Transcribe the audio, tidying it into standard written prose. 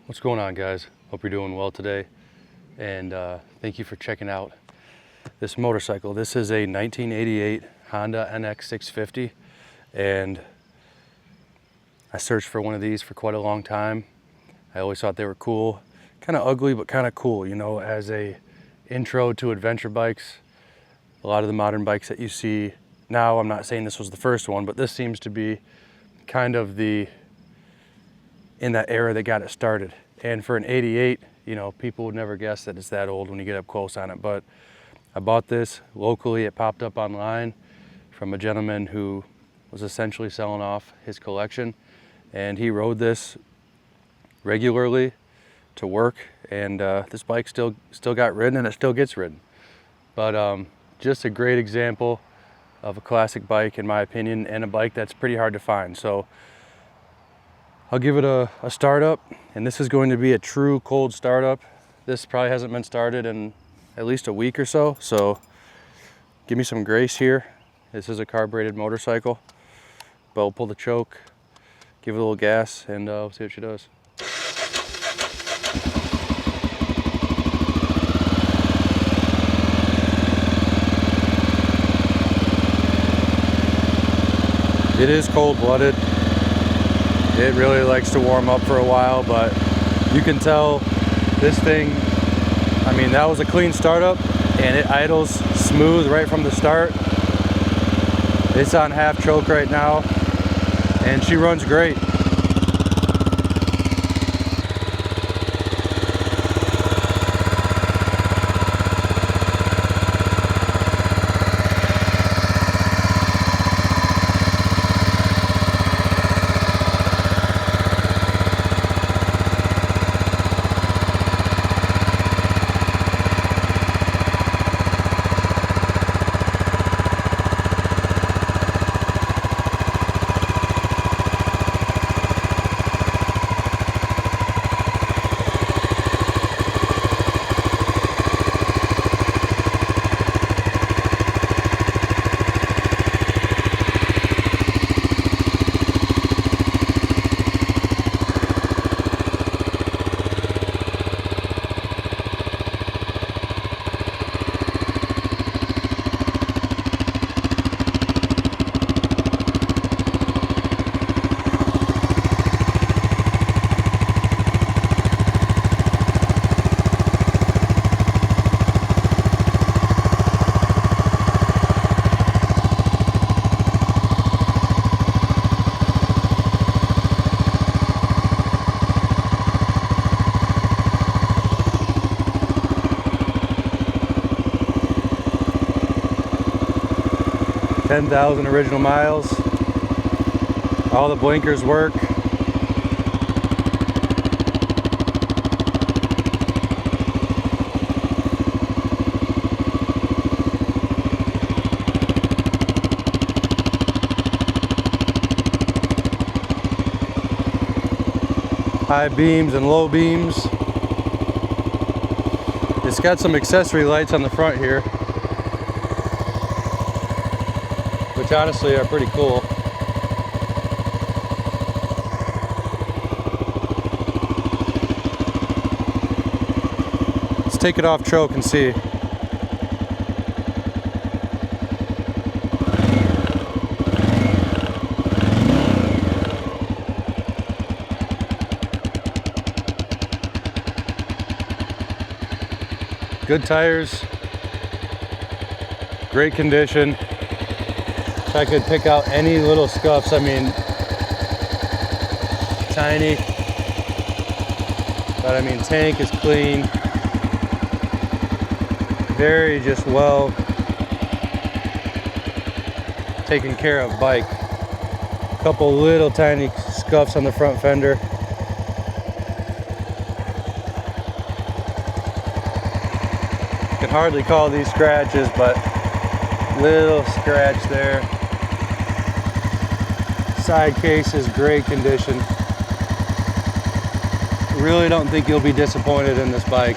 What's going on, guys? Hope you're doing well today, and thank you for checking out this motorcycle. This is a 1988 Honda NX650, and I searched for one of these for quite a long time. I always thought they were cool, kind of ugly but kind of cool, you know, as a intro to adventure bikes. A lot of the modern bikes that you see now, I'm not saying this was the first one, but this seems to be kind of in that era that got it started. And for an 88, you know, people would never guess that it's that old when you get up close on it. But I bought this locally. It popped up online from a gentleman who was essentially selling off his collection, and he rode this regularly to work, and this bike still got ridden, and it still gets ridden. But just a great example of a classic bike, in my opinion, and a bike that's pretty hard to find. So I'll give it a startup, and this is going to be a true cold startup. This probably hasn't been started in at least a week or so, so give me some grace here. This is a carbureted motorcycle, but we'll pull the choke, give it a little gas, and we'll see what she does. It is cold-blooded. It really likes to warm up for a while, but you can tell this thing, I mean, that was a clean startup, and it idles smooth right from the start. It's on half choke right now, and she runs great. 10,000 original miles. All the blinkers work. High beams and low beams. It's got some accessory lights on the front here, which honestly are pretty cool. Let's take it off choke and see. Good tires, great condition. If I could pick out any little scuffs, I mean, tiny, but I mean, tank is clean, very just well taken care of bike. Couple little tiny scuffs on the front fender. Can hardly call these scratches, but little scratch there. Side case is great condition. Really don't think you'll be disappointed in this bike.